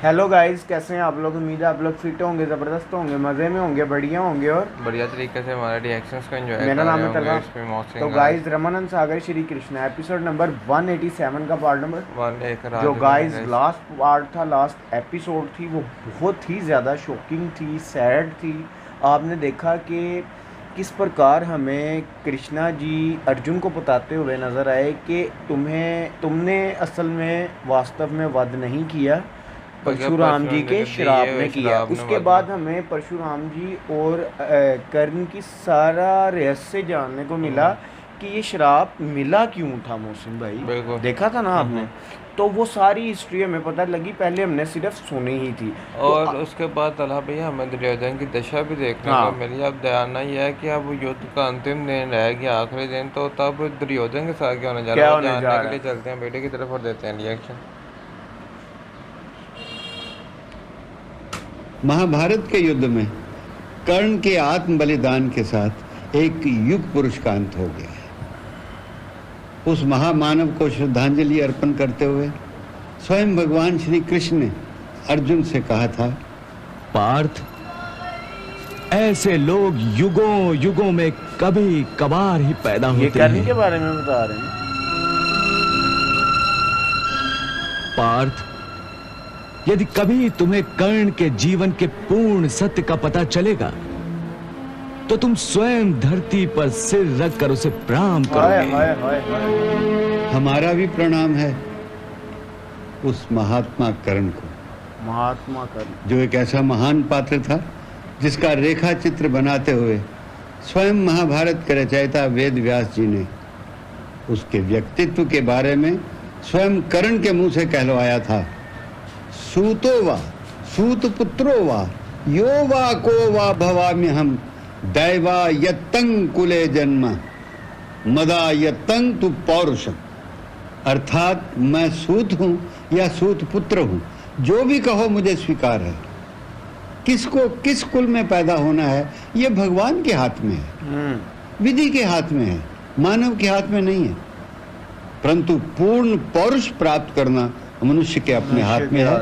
Hello guys, कैसे हैं आप लोग। उम्मीद है आप लोग फिट होंगे, ज़बरदस्त होंगे, मज़े में होंगे, बढ़िया होंगे और बढ़िया तरीके से हमारे रिएक्शंस को एंजॉय मेरा कर नाम रहे है होंगे तलहा। इसमें मौसिन तो गाइस। गाइस, रमानंद सागर श्री कृष्णा एपिसोड नंबर 187 का पार्ट नंबर वन लेकर आ जो चुके हैं गाइस गाइस। लास्ट पार्ट था, लास्ट एपिसोड थी, वो बहुत ही ज़्यादा शॉकिंग थी, सैड थी। आपने देखा कि किस प्रकार हमें कृष्णा जी अर्जुन को बताते हुए नज़र आए कि तुमने असल में वास्तव में वध नहीं किया, बगैर परशुराम जी परशुराम जी के के श्राप दिए ने हुए किया। शराब ने उसके वध में बाद हमें परशुराम जी और कर्ण की सारा रहस्य जानने को मिला कि ये श्राप मिला क्यों था। मोहसिन भाई, बिल्कुल। देखा था ना आपने, तो वो सारी हिस्ट्री हमें पता लगी, पहले हमने सिर्फ सुनी ही थी। तो और उसके बाद तलहा भैया हमें दुर्योधन की दशा भी देखने को हाँ, मिली। अब जानना यह है कि अब युद्ध का अंतिम दिन रह गया, आखिरी दिन, तो तब दुर्योधन के साथ क्या होने जा रहा क्या है वो होने जानने जा के रहा लिए है। चलते हैं बेटे की तरफ और देते हैं रिएक्शन। महाभारत के युद्ध में कर्ण के आत्म बलिदान के साथ एक युग पुरुष का अंत हो गया है। उस महामानव को श्रद्धांजलि अर्पण करते हुए स्वयं भगवान श्री कृष्ण ने अर्जुन से कहा था, पार्थ, ऐसे लोग युगों युगों में कभी कभार ही पैदा ये होते कर्ण के हैं। बारे में बता रहे हैं। पार्थ, यदि कभी तुम्हें कर्ण के जीवन के पूर्ण सत्य का पता चलेगा तो तुम स्वयं धरती पर सिर रखकर उसे प्रणाम हाय करोगे। हाय हाय हाय। हमारा भी प्रणाम है उस महात्मा कर्ण को, महात्मा कर्ण जो एक ऐसा महान पात्र था जिसका रेखा चित्र बनाते हुए स्वयं महाभारत के रचयिता वेद व्यास जी ने उसके व्यक्तित्व के बारे में स्वयं कर्ण के मुंह से कहलवाया था, सूतो वा सूत पुत्रो वा यो वा को वा भवाम्यहम दैवा यत्तंग कुले जन्म मदा यत्तंग तु पौरुषम। अर्थात मैं सूत हूं या सूत पुत्र हूं, जो भी कहो मुझे स्वीकार है। किसको किस कुल में पैदा होना है यह भगवान के हाथ में है, विधि के हाथ में है, मानव के हाथ में नहीं है। परंतु पूर्ण पौरुष प्राप्त करना मनुष्य के अपने हाथ में है,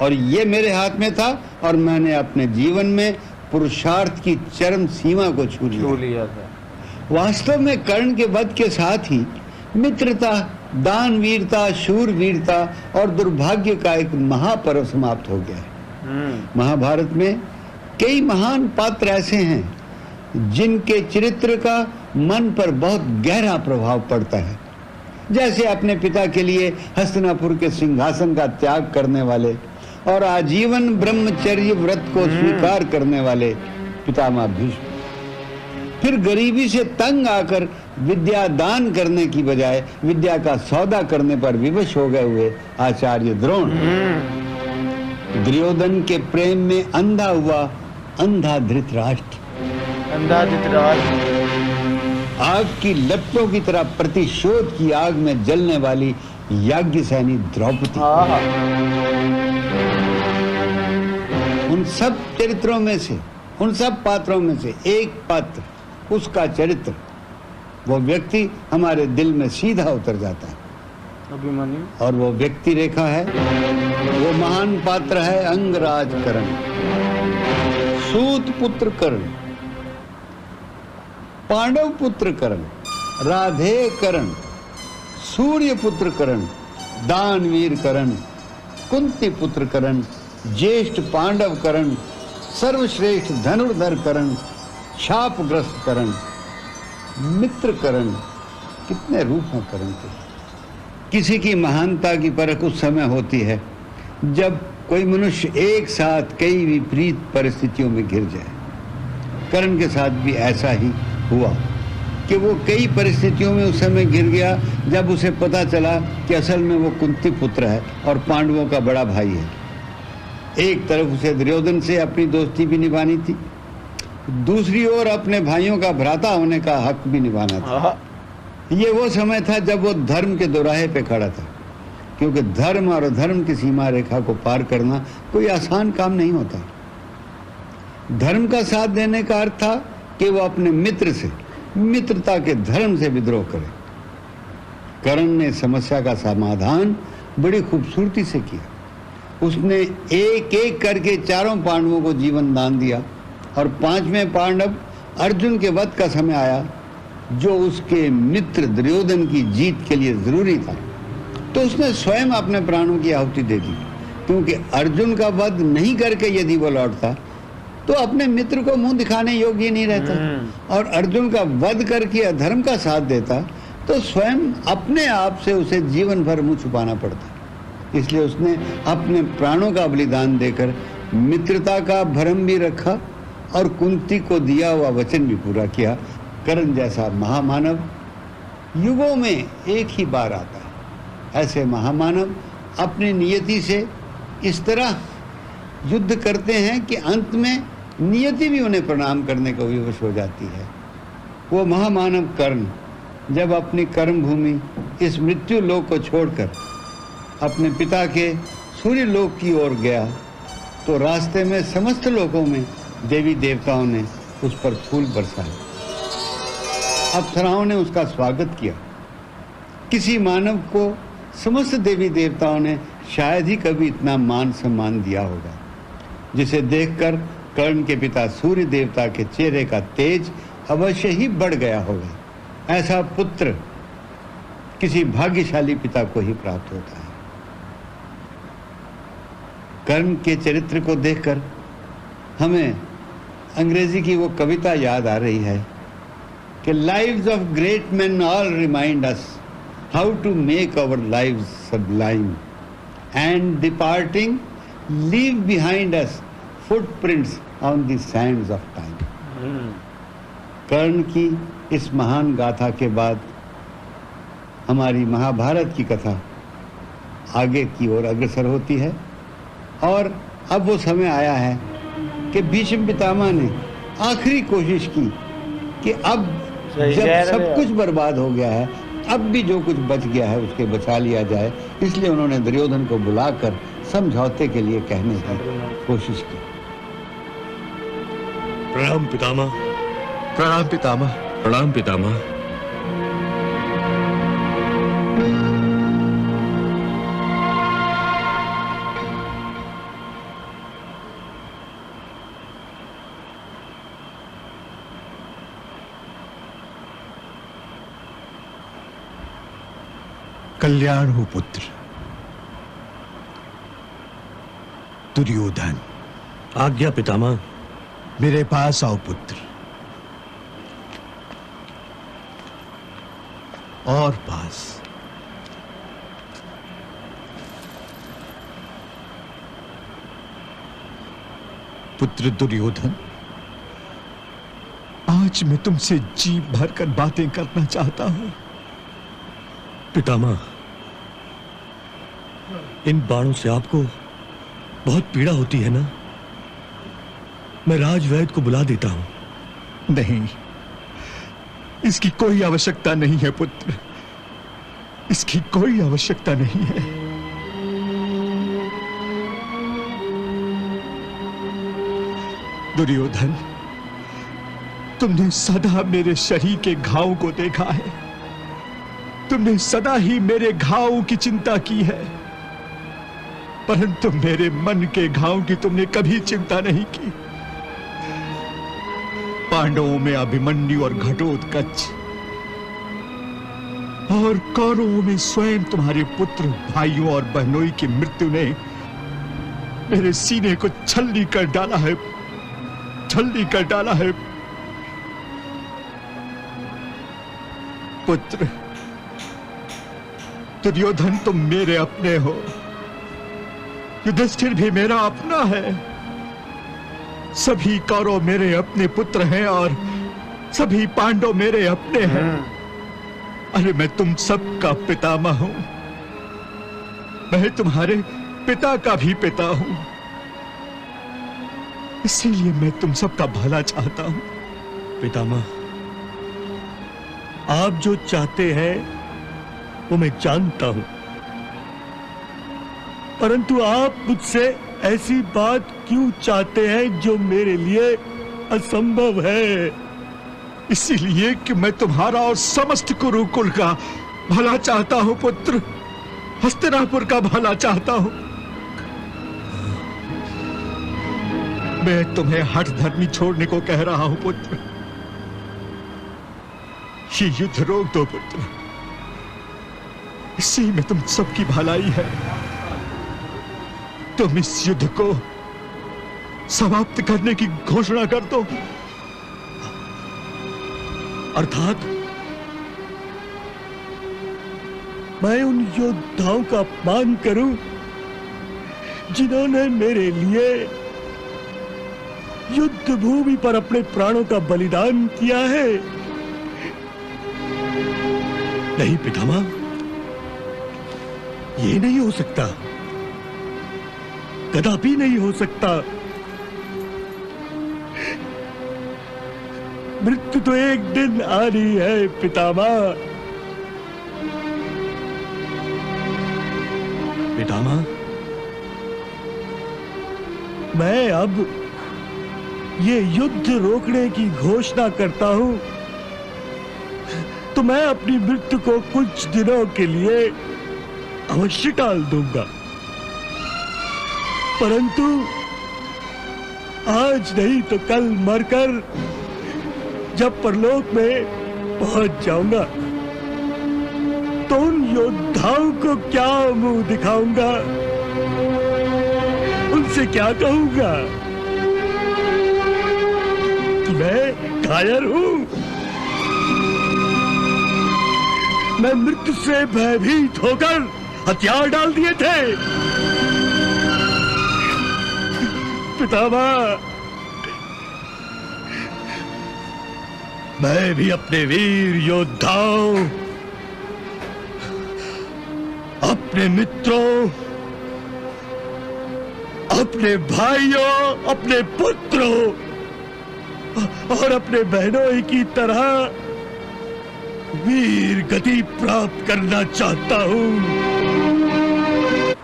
और ये मेरे हाथ में था और मैंने अपने जीवन में पुरुषार्थ की चरम सीमा को छू लिया था। वास्तव में कर्ण के वध के साथ ही मित्रता, दानवीरता, शूरवीरता और दुर्भाग्य का एक महापर्व समाप्त हो गया है। महाभारत में कई महान पात्र ऐसे हैं जिनके चरित्र का मन पर बहुत गहरा प्रभाव पड़ता है, जैसे अपने पिता के लिए हस्तिनापुर के सिंहासन का त्याग करने वाले और आजीवन ब्रह्मचर्य व्रत को स्वीकार करने वाले पितामह भीष्म, फिर गरीबी से तंग आकर विद्या दान करने की बजाय विद्या का सौदा करने पर विवश हो गए हुए आचार्य द्रोण, दुर्योधन के प्रेम में अंधा हुआ अंधा धृतराष्ट्र, आग की लपटों की तरह प्रतिशोध की आग में जलने वाली याज्ञसेनी द्रौपदी। उन सब चरित्रों में से, उन सब पात्रों में से एक पात्र, उसका चरित्र, वो व्यक्ति हमारे दिल में सीधा उतर जाता है। अभिमन्यु। और वो व्यक्ति रेखा है, वो महान पात्र है अंगराज कर्ण, सूत पुत्र कर्ण, पांडव पुत्र कर्ण, राधे कर्ण, सूर्य पुत्र कर्ण, दानवीर कर्ण, कुंती पुत्र कर्ण, ज्येष्ठ पांडव कर्ण, सर्वश्रेष्ठ धनुर्धर कर्ण, शापग्रस्त कर्ण, मित्र कर्ण। कितने रूप हैं कर्ण के। किसी की महानता की परख उस समय होती है जब कोई मनुष्य एक साथ कई विपरीत परिस्थितियों में घिर जाए। कर्ण के साथ भी ऐसा ही हुआ कि वो कई परिस्थितियों में उस समय गिर गया जब उसे पता चला कि असल में वो कुंती पुत्र है और पांडवों का बड़ा भाई है। एक तरफ उसे दुर्योधन से अपनी दोस्ती भी निभानी थी, दूसरी ओर अपने भाइयों का भ्राता होने का हक भी निभाना था। ये वो समय था जब वो धर्म के दोराहे पे खड़ा था, क्योंकि धर्म और अधर्म की सीमा रेखा को पार करना कोई आसान काम नहीं होता। धर्म का साथ देने का अर्थ था कि वो अपने मित्र से, मित्रता के धर्म से विद्रोह करे। कर्ण ने समस्या का समाधान बड़ी खूबसूरती से किया। उसने एक एक करके चारों पांडवों को जीवन दान दिया और पांचवें पांडव अर्जुन के वध का समय आया जो उसके मित्र दुर्योधन की जीत के लिए जरूरी था, तो उसने स्वयं अपने प्राणों की आहुति दे दी, क्योंकि अर्जुन का वध नहीं करके यदि वो लौटता तो अपने मित्र को मुंह दिखाने योग्य नहीं रहता, और अर्जुन का वध करके अधर्म का साथ देता तो स्वयं अपने आप से उसे जीवन भर मुंह छुपाना पड़ता। इसलिए उसने अपने प्राणों का बलिदान देकर मित्रता का भरम भी रखा और कुंती को दिया हुआ वचन भी पूरा किया। कर्ण जैसा महामानव युगों में एक ही बार आता है। ऐसे महामानव अपनी नियति से इस तरह युद्ध करते हैं कि अंत में नियति भी उन्हें प्रणाम करने को विवश हो जाती है। वो महामानव कर्ण जब अपनी कर्म भूमि इस मृत्यु लोक को छोड़कर अपने पिता के सूर्य लोक की ओर गया तो रास्ते में समस्त लोकों में देवी देवताओं ने उस पर फूल बरसाए। अप्सराओं ने उसका स्वागत किया। किसी मानव को समस्त देवी देवताओं ने शायद ही कभी इतना मान सम्मान दिया होगा, जिसे देखकर कर्ण के पिता सूर्य देवता के चेहरे का तेज अवश्य ही बढ़ गया होगा। ऐसा पुत्र किसी भाग्यशाली पिता को ही प्राप्त होता है। कर्ण के चरित्र को देखकर हमें अंग्रेजी की वो कविता याद आ रही है कि lives of great men all remind us how to make our lives sublime and departing leave behind us footprints on the sands of time। कर्ण की इस महान गाथा के बाद हमारी महाभारत की कथा आगे की ओर अग्रसर होती है और अब वो समय आया है कि भीष्म पितामह ने आखिरी कोशिश की कि अब जब सब कुछ बर्बाद हो गया है, अब भी जो कुछ बच गया है उसके बचा लिया जाए। इसलिए उन्होंने दुर्योधन को बुलाकर समझौते के लिए कहने की कोशिश की। प्रणाम पितामह। प्रणाम पितामह। प्रणाम पितामह। कल्याण हो पुत्र। दुर्योधन। आज्ञा पितामह। मेरे पास आओ पुत्र। और पास। पुत्र दुर्योधन, आज मैं तुमसे जी भरकर बातें करना चाहता हूं। पितामह, इन बाणों से आपको बहुत पीड़ा होती है ना? मैं राजवैद्य को बुला देता हूं। नहीं, इसकी कोई आवश्यकता नहीं है पुत्र, इसकी कोई आवश्यकता नहीं है। दुर्योधन, तुमने सदा मेरे शरीर के घाव को देखा है, तुमने सदा ही मेरे घाव की चिंता की है, परंतु मेरे मन के घाव की तुमने कभी चिंता नहीं की। पांडवों में अभिमन्यु और घटोत्कच और कौरवों में स्वयं तुम्हारे पुत्र भाइयों और बहनों की मृत्यु ने मेरे सीने को छलनी कर डाला है, छलनी कर डाला है। पुत्र दुर्योधन, तुम मेरे अपने हो, युधिष्ठिर भी मेरा अपना है, सभी कौरव मेरे अपने पुत्र हैं और सभी पांडव मेरे अपने हैं। अरे मैं तुम सबका पितामह हूं, मैं तुम्हारे पिता का भी पिता हूं, इसीलिए मैं तुम सबका भला चाहता हूं। पितामह, आप जो चाहते हैं वो मैं जानता हूं, परंतु आप मुझसे ऐसी बात क्यों चाहते हैं जो मेरे लिए असंभव है? इसीलिए कि मैं तुम्हारा और समस्त कुरुकुल का भला चाहता हूं पुत्र, हस्तिनापुर का भला चाहता हूं। मैं तुम्हें हठ धर्मी छोड़ने को कह रहा हूं पुत्र। ये युद्ध रोक दो पुत्र, इसी में तुम सबकी भलाई है। तुम इस युद्ध को समाप्त करने की घोषणा कर दो, अर्थात मैं उन योद्धाओं का अपमान करूं जिन्होंने मेरे लिए युद्ध भूमि पर अपने प्राणों का बलिदान किया है। नहीं पितामह, ये नहीं हो सकता, कदापि नहीं हो सकता। मृत्यु तो एक दिन आनी है पितामह। पितामह, मैं अब ये युद्ध रोकने की घोषणा करता हूं, तो मैं अपनी मृत्यु को कुछ दिनों के लिए अवश्य टाल दूंगा, परंतु आज नहीं तो कल मरकर जब परलोक में पहुंच जाऊंगा तो उन योद्धाओं को क्या मुंह दिखाऊंगा, उनसे क्या कहूंगा कि मैं कायर हूं। मैं मृत्यु से भयभीत होकर हथियार डाल दिए थे। पितामह, मैं भी अपने वीर योद्धाओं, अपने मित्रों, अपने भाइयों, अपने पुत्रों और अपने बहनों की तरह वीर गति प्राप्त करना चाहता हूं।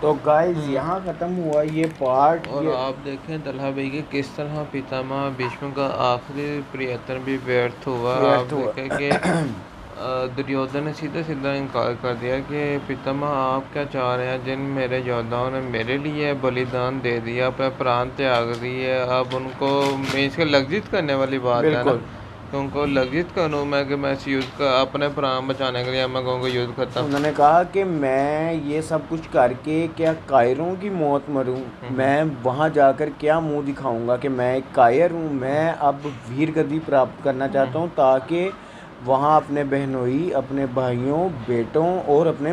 तो गाइस यहाँ खत्म हुआ ये पार्ट। और आप देखें तलहा भाई के किस तरह पितामह भीष्म का आखिरी प्रयत्न भी व्यर्थ हुआ। आप देखें कि दुर्योधन ने सीधा सीधा इनकार कर दिया कि पितामह आप क्या चाह रहे हैं, जिन मेरे योद्धाओं ने मेरे लिए बलिदान दे दिया, अपना प्राण त्याग दिए, अब उनको मैं इसके लज्जित करने वाली बात है ना, तो उनको लज्जित करूँ मैं कि मैं इस युद्ध का अपने प्राण बचाने के लिए मैं कहूँगा युद्ध खत्म। उन्होंने कहा कि मैं ये सब कुछ करके क्या कायरों की मौत मरूं, मैं वहाँ जाकर क्या मुंह दिखाऊंगा कि मैं एक कायर हूँ। मैं अब वीर गति प्राप्त करना चाहता हूँ ताकि वहाँ अपने बहनोई, अपने भाइयों, बेटों और अपने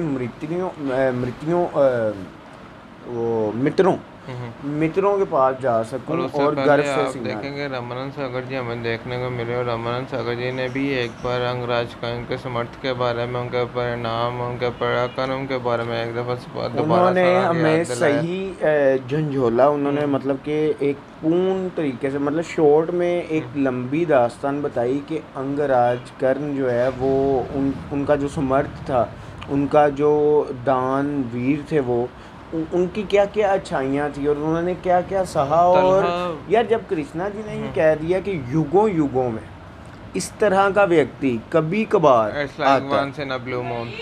मित्रों के पास जा सकूं और गर्व से आप देखेंगे रामानंद सागर जी हमें देखने को मिले। और रामानंद सागर जी ने भी एक बार अंगराज का उनके समर्थ के बारे में, उनके परिणाम, उनके पराक्रम के बारे में एक दफ़ा उन्होंने हमें सही झंझोला। उन्होंने मतलब कि एक पूर्ण तरीके से, मतलब शॉर्ट में एक लंबी दास्तान बताई कि अंगराज कर्ण जो है वो उनका जो समर्थ था, उनका जो दान वीर थे, वो उनकी क्या क्या अच्छाइयाँ थी और उन्होंने क्या क्या सहा। और यार जब कृष्णा जी ने ये कह दिया कि युगों युगों में इस तरह का व्यक्ति कभी कभार आता।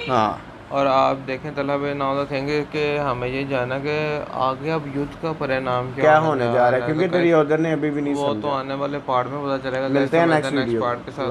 हाँ, और आप देखें तलहा भाई नाउ कहेंगे कि हमें ये जाना कि आगे अब युद्ध का परिणाम क्या होने जा रहा है, क्योंकि दुर्योधन ने अभी भी नहीं वो तो आने वाले पार्ट में पता चलेगा। मिलते हैं नेक्स्ट पार्ट के साथ।